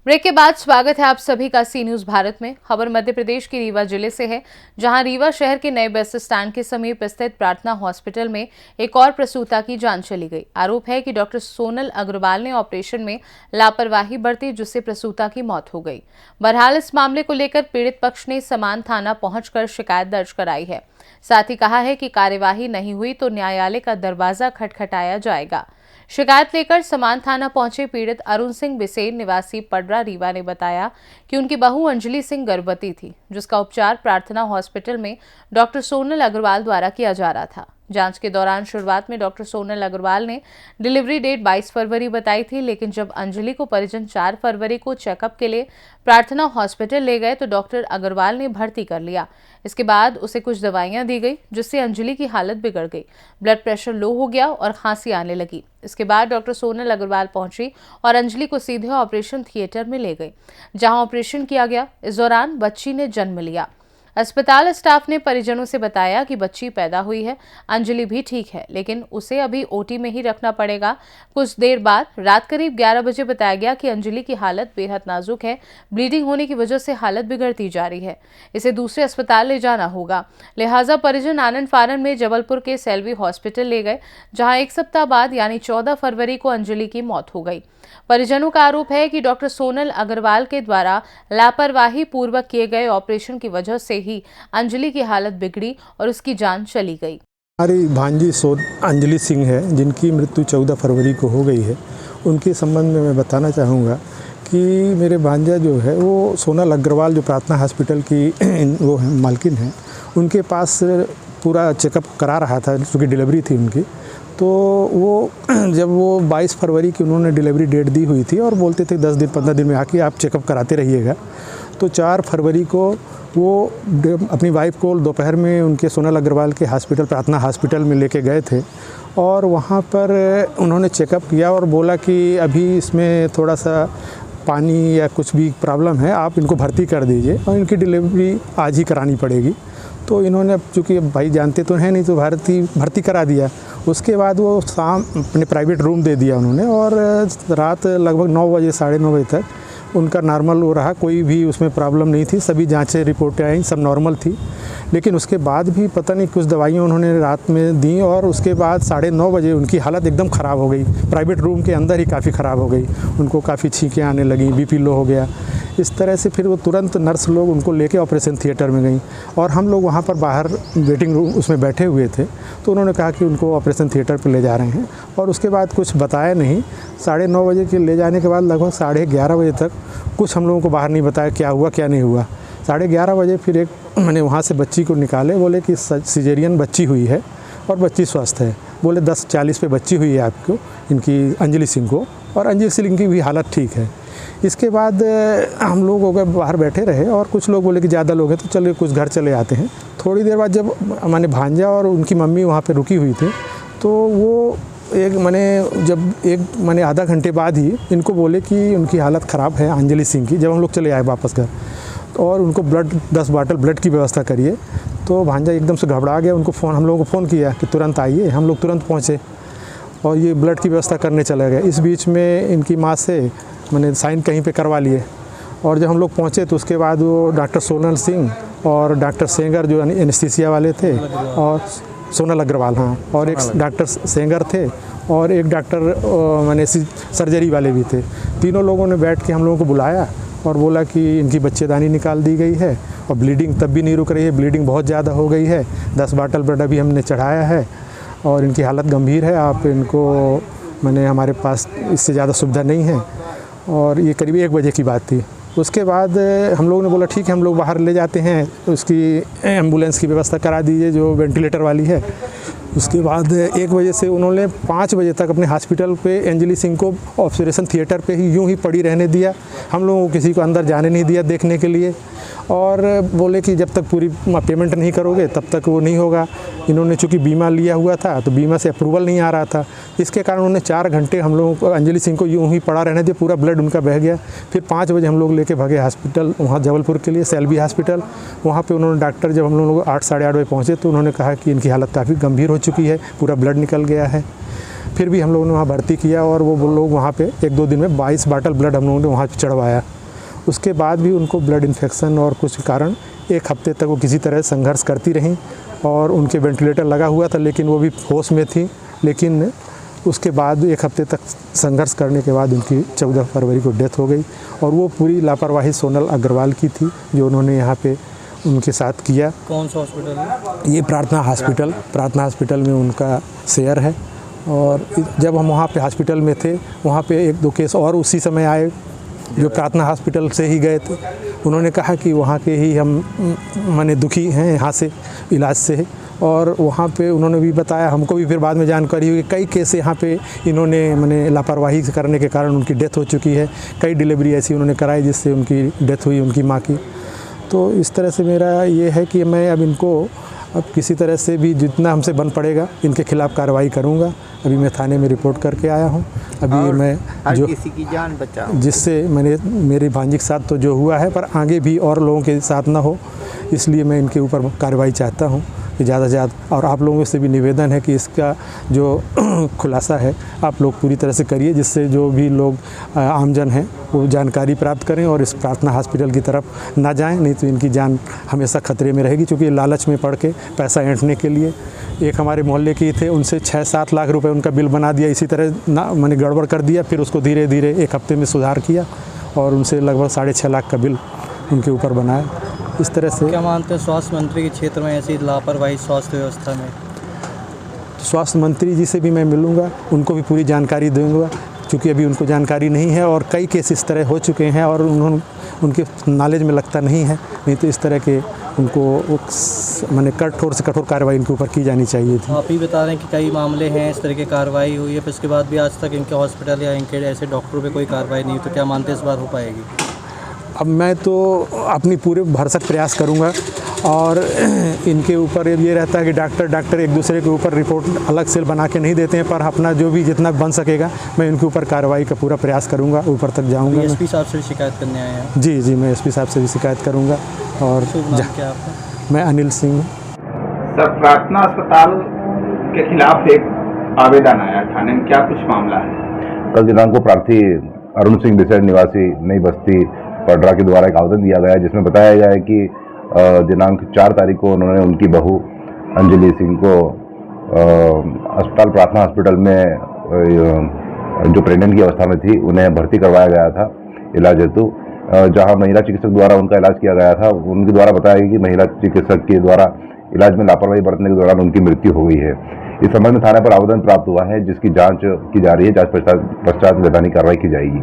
Break के बाद स्वागत है आप सभी का सी न्यूज भारत में। खबर मध्य प्रदेश के रीवा जिले से है, जहां रीवा शहर के नए बस स्टैंड के समीप स्थित प्रार्थना हॉस्पिटल में एक और प्रसूता की जान चली गई। आरोप है कि डॉक्टर सोनल अग्रवाल ने ऑपरेशन में लापरवाही बरती, जिससे प्रसूता की मौत हो गई। बहरहाल इस मामले को लेकर पीड़ित पक्ष ने समान थाना पहुंचकर शिकायत दर्ज कराई है। साथ ही कहा है कि कार्यवाही नहीं हुई तो न्यायालय का दरवाजा खटखटाया जाएगा। शिकायत लेकर समान थाना पहुंचे पीड़ित अरुण सिंह बिसेन निवासी पडरा रीवा ने बताया कि उनकी बहू अंजलि सिंह गर्भवती थी, जिसका उपचार प्रार्थना हॉस्पिटल में डॉक्टर सोनल अग्रवाल द्वारा किया जा रहा था। जांच के दौरान शुरुआत में डॉक्टर सोनल अग्रवाल ने डिलीवरी डेट 22 फरवरी बताई थी, लेकिन जब अंजलि को परिजन 4 फरवरी को चेकअप के लिए प्रार्थना हॉस्पिटल ले गए तो डॉक्टर अग्रवाल ने भर्ती कर लिया। इसके बाद उसे कुछ दवाइयां दी गई, जिससे अंजलि की हालत बिगड़ गई। ब्लड प्रेशर लो हो गया और खांसी आने लगी। इसके बाद डॉक्टर सोनल अग्रवाल पहुंची और अंजलि को सीधे ऑपरेशन थिएटर में ले गई, जहां ऑपरेशन किया गया। इस दौरान बच्ची ने जन्म लिया। अस्पताल स्टाफ ने परिजनों से बताया कि बच्ची पैदा हुई है, अंजलि भी ठीक है, लेकिन उसे अभी ओटी में ही रखना पड़ेगा। कुछ देर बाद रात करीब 11 बजे बताया गया कि अंजलि की हालत बेहद नाजुक है, ब्लीडिंग होने की वजह से हालत बिगड़ती जा रही है, इसे दूसरे अस्पताल ले जाना होगा। लिहाजा परिजन आनन फानन में जबलपुर के सेल्वी हॉस्पिटल ले गए, जहां एक सप्ताह बाद यानी 14 फरवरी को अंजलि की मौत हो गई। परिजनों का आरोप है कि डॉक्टर सोनल अग्रवाल के द्वारा लापरवाही पूर्वक किए गए ऑपरेशन की वजह से ही अंजलि की हालत बिगड़ी और उसकी जान चली गई। हमारी भांजी अंजलि सिंह है, जिनकी मृत्यु 14 फरवरी को हो गई है। उनके संबंध में मैं बताना चाहूँगा कि मेरे भांजा जो है वो सोनल अग्रवाल, जो प्रार्थना हॉस्पिटल की वो मालकिन है, उनके पास पूरा चेकअप करा रहा था, क्योंकि डिलीवरी थी उनकी। तो वो जब वो 22 फरवरी की उन्होंने डिलीवरी डेट दी हुई थी और बोलते थे 10 दिन 15 दिन में आके आप चेकअप कराते रहिएगा। तो 4 फरवरी को वो अपनी वाइफ को दोपहर में उनके सोनल अग्रवाल के हॉस्पिटल, प्रार्थना हॉस्पिटल में लेके गए थे और वहाँ पर उन्होंने चेकअप किया और बोला कि अभी इसमें थोड़ा सा पानी या कुछ भी प्रॉब्लम है, आप इनको भर्ती कर दीजिए और इनकी डिलीवरी आज ही करानी पड़ेगी। तो इन्होंने, चूँकि भाई जानते तो हैं नहीं, तो भर्ती करा दिया। उसके बाद वो शाम अपने प्राइवेट रूम दे दिया उन्होंने और रात लगभग 9 बजे, साढ़े 9 बजे तक उनका नॉर्मल वो रहा। कोई भी उसमें प्रॉब्लम नहीं थी, सभी जांचें रिपोर्टें आई, सब नॉर्मल थी। लेकिन उसके बाद भी पता नहीं कुछ दवाइयाँ उन्होंने रात में दी और उसके बाद 9:30 बजे उनकी हालत एकदम ख़राब हो गई। प्राइवेट रूम के अंदर ही काफ़ी ख़राब हो गई, उनको काफ़ी छींकें आने लगी, बीपी लो हो गया। इस तरह से फिर वो तुरंत नर्स लोग उनको लेके ऑपरेशन थिएटर में गई और हम लोग वहाँ पर बाहर वेटिंग रूम उसमें बैठे हुए थे। तो उन्होंने कहा कि उनको ऑपरेशन थिएटर पर ले जा रहे हैं और उसके बाद कुछ बताया नहीं। 9:30 बजे के ले जाने के बाद लगभग 11:30 बजे तक कुछ हम लोगों को बाहर नहीं बताया क्या हुआ क्या नहीं हुआ। 11:30 बजे फिर मैंने वहाँ से बच्ची को निकाले, बोले कि सिजेरियन बच्ची हुई है और बच्ची स्वस्थ है। बोले 10:40 पे बच्ची हुई है आपको, इनकी अंजलि सिंह को, और अंजलि सिंह की भी हालत ठीक है। इसके बाद हम लोग हो गए बाहर बैठे रहे और कुछ लोग बोले कि ज़्यादा लोग हैं तो चलिए कुछ घर चले आते हैं। थोड़ी देर बाद जब मैंने भांजा और उनकी मम्मी वहाँ पे रुकी हुई थी, तो वो मैंने आधा घंटे बाद ही इनको बोले कि उनकी हालत ख़राब है अंजलि सिंह की। जब हम लोग चले आए वापस घर और उनको 10 बॉटल ब्लड की व्यवस्था करिए, तो भांजा एकदम से घबरा गया। उनको हम लोगों को फ़ोन किया कि तुरंत आइए। हम लोग तुरंत पहुँचे और ये ब्लड की व्यवस्था करने चले गए। इस बीच में इनकी माँ से मैंने साइन कहीं पे करवा लिए और जब हम लोग पहुँचे तो उसके बाद वो डॉक्टर सोनल सिंह और डॉक्टर सेंगर जो एनेस्थीसिया वाले थे, और सोनल अग्रवाल, हाँ, और एक डॉक्टर सेंगर थे और एक डॉक्टर सर्जरी वाले भी थे। तीनों लोगों ने बैठ के हम लोगों को बुलाया और बोला कि इनकी बच्चेदानी निकाल दी गई है और ब्लीडिंग तब भी नहीं रुक रही है, ब्लीडिंग बहुत ज़्यादा हो गई है। 10 बॉटल ब्लड अभी हमने चढ़ाया है और इनकी हालत गंभीर है। आप इनको, हमारे पास इससे ज़्यादा सुविधा नहीं है। और ये करीब 1 बजे की बात थी। उसके बाद हम लोगों ने बोला ठीक है, हम लोग बाहर ले जाते हैं, उसकी एम्बुलेंस की व्यवस्था करा दीजिए जो वेंटिलेटर वाली है। उसके बाद 1 बजे से उन्होंने 5 बजे तक अपने हॉस्पिटल पे अंजलि सिंह को ऑपरेशन थिएटर पे ही यूं ही पड़ी रहने दिया। हम लोगों को किसी को अंदर जाने नहीं दिया देखने के लिए और बोले कि जब तक पूरी पेमेंट नहीं करोगे तब तक वो नहीं होगा। इन्होंने चूँकि बीमा लिया हुआ था तो बीमा से अप्रूवल नहीं आ रहा था, इसके कारण उन्होंने 4 घंटे हम लोगों को, अंजलि सिंह को यूं ही पड़ा रहने दिया। पूरा ब्लड उनका बह गया। फिर 5 बजे हम लोग लेके भागे हॉस्पिटल, वहाँ जबलपुर के लिए सेल्वी हॉस्पिटल। वहाँ पे उन्होंने डॉक्टर, जब हम लोग 8 साढ़े 8 बजे पहुँचे तो उन्होंने कहा कि इनकी हालत काफ़ी गंभीर हो चुकी है, पूरा ब्लड निकल गया है। फिर भी हम लोगों ने वहाँ भर्ती किया और वो लोग वहाँ पे 1-2 दिन में 22 बॉटल ब्लड हम लोगों ने वहाँ चढ़वाया। उसके बाद भी उनको ब्लड इन्फेक्शन और कुछ कारण 1 हफ्ते तक वो किसी तरह संघर्ष करती रहीं और उनके वेंटिलेटर लगा हुआ था, लेकिन वो भी होश में थी। लेकिन उसके बाद 1 हफ्ते तक संघर्ष करने के बाद उनकी 14 फरवरी को डेथ हो गई और वो पूरी लापरवाही सोनल अग्रवाल की थी जो उन्होंने यहाँ पे उनके साथ किया। कौन सा हॉस्पिटल है? ये प्रार्थना हॉस्पिटल में उनका शेयर है। और जब हम वहाँ पे हॉस्पिटल में थे, वहाँ पे 1-2 केस और उसी समय आए जो प्रार्थना हॉस्पिटल से ही गए थे। उन्होंने कहा कि वहाँ के ही हम माने दुखी हैं यहाँ से इलाज से, और वहाँ पे उन्होंने भी बताया, हमको भी फिर बाद में जानकारी हुई कि कई केस यहाँ पे इन्होंने माने लापरवाही करने के कारण उनकी डेथ हो चुकी है। कई डिलीवरी ऐसी उन्होंने कराई जिससे उनकी डेथ हुई उनकी माँ की। तो इस तरह से मेरा ये है कि मैं अब इनको किसी तरह से भी जितना हमसे बन पड़ेगा इनके खिलाफ़ कार्रवाई करूँगा। अभी मैं थाने में रिपोर्ट करके आया हूँ। अभी मैं जो किसी की जान बचाओ, जिससे मैंने मेरे भांजी के साथ तो जो हुआ है, पर आगे भी और लोगों के साथ ना हो, इसलिए मैं इनके ऊपर कार्रवाई चाहता हूँ कि ज़्यादा से ज़्यादा। और आप लोगों से भी निवेदन है कि इसका जो खुलासा है आप लोग पूरी तरह से करिए, जिससे जो भी लोग आमजन हैं वो जानकारी प्राप्त करें और इस प्रार्थना हॉस्पिटल की तरफ ना जाएं, नहीं तो इनकी जान हमेशा खतरे में रहेगी। क्योंकि लालच में पड़ के पैसा ऐंठने के लिए एक हमारे मोहल्ले के थे, उनसे 6-7 लाख रुपए उनका बिल बना दिया, इसी तरह ना मैंने गड़बड़ कर दिया। फिर उसको धीरे धीरे 1 हफ्ते में सुधार किया और उनसे लगभग 6.5 लाख का बिल उनके ऊपर बनाया। इस तरह से क्या मानते हैं स्वास्थ्य मंत्री के क्षेत्र में ऐसी लापरवाही स्वास्थ्य व्यवस्था में? स्वास्थ्य मंत्री जी से भी मैं मिलूँगा, उनको भी पूरी जानकारी दूँगा, क्योंकि अभी उनको जानकारी नहीं है और कई केस इस तरह हो चुके हैं और उनके नॉलेज में लगता नहीं है। नहीं तो इस तरह के उनको मैंने कठोर से कठोर कार्रवाई इनके ऊपर की जानी चाहिए थी। आप ही बता रहे हैं कि कई मामले हैं इस तरह की कार्रवाई हुई है, फिर उसके बाद भी आज तक इनके हॉस्पिटल या इनके ऐसे डॉक्टरों पे कोई कार्रवाई नहीं हुई, तो क्या मानते हैं इस बार हो पाएगी? अब मैं तो अपनी पूरे भरसक प्रयास करूंगा और इनके ऊपर ये रहता है कि डॉक्टर एक दूसरे के ऊपर रिपोर्ट अलग से बना के नहीं देते हैं, पर अपना जो भी जितना बन सकेगा मैं इनके ऊपर कार्रवाई का पूरा प्रयास करूंगा, ऊपर तक जाऊंगा। एसपी साहब से शिकायत करने आए हैं? जी, मैं एसपी साहब से भी शिकायत करूंगा। और क्या आपका? मैं अनिल सिंह। सर, प्रार्थना अस्पताल के खिलाफ एक आवेदन आया थाने में, क्या कुछ मामला है? कल दिनांक को प्रार्थी अरुण सिंह बिसेड़ निवासी नई बस्ती पडरा के द्वारा एक आवेदन दिया गया है, जिसमें बताया गया है कि दिनांक 4 तारीख को उन्होंने उनकी बहू अंजलि सिंह को अस्पताल प्रार्थना हॉस्पिटल में जो प्रेग्नेंट की अवस्था में थी उन्हें भर्ती करवाया गया था इलाज हेतु, जहां महिला चिकित्सक द्वारा उनका इलाज किया गया था। उनके द्वारा बताया गया कि महिला चिकित्सक के द्वारा इलाज में लापरवाही बरतने के दौरान उनकी मृत्यु हो गई है। इस संबंध में थाने पर आवेदन प्राप्त हुआ है, जिसकी जांच की जा रही है। जांच पश्चात वैधानिक कार्रवाई की जाएगी।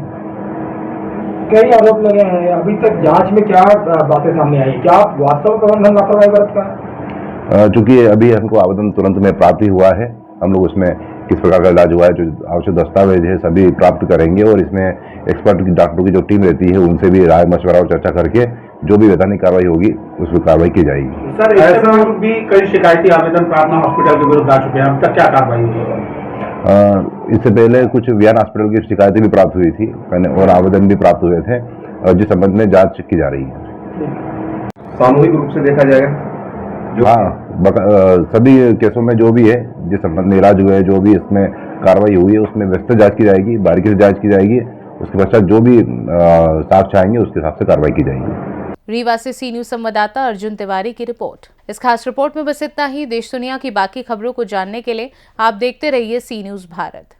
कई आरोप लगे हैं, अभी तक जांच में क्या बातें सामने आई? क्या वास्तव में प्रबंधन लापरवाही बरतता है? चूंकि अभी हमको आवेदन तुरंत में प्राप्त ही हुआ है, हम लोग उसमें किस प्रकार का इलाज हुआ है, जो आवश्यक दस्तावेज है सभी प्राप्त करेंगे और इसमें एक्सपर्ट की डॉक्टरों की जो टीम रहती है उनसे भी राय मशवरा और चर्चा करके जो भी वैधानिक कार्रवाई होगी उस पर कार्रवाई की जाएगी। सर, ऐसा भी कई शिकायती आवेदन प्रार्थना हॉस्पिटल के विरुद्ध आ चुके हैं, अब तक क्या कार्रवाई हुई है? इससे पहले कुछ वियान हॉस्पिटल की शिकायतें भी प्राप्त हुई थी और आवेदन भी प्राप्त हुए थे, जिस संबंध में जांच की जा रही है। सामूहिक रूप से देखा जाएगा हाँ, सभी केसों में जो भी है, जिस संबंध में इलाज हुए, जो भी इसमें कार्रवाई हुई है उसमें विस्तृत जांच की जाएगी, बारीकी से जांच की जाएगी। उसके पश्चात जो भी साक्ष्य आएंगे उसके हिसाब से कार्रवाई की जाएगी। रीवा से सी न्यूज संवाददाता अर्जुन तिवारी की रिपोर्ट। इस खास रिपोर्ट में बस इतना ही। देश दुनिया की बाकी खबरों को जानने के लिए आप देखते रहिए सी न्यूज भारत।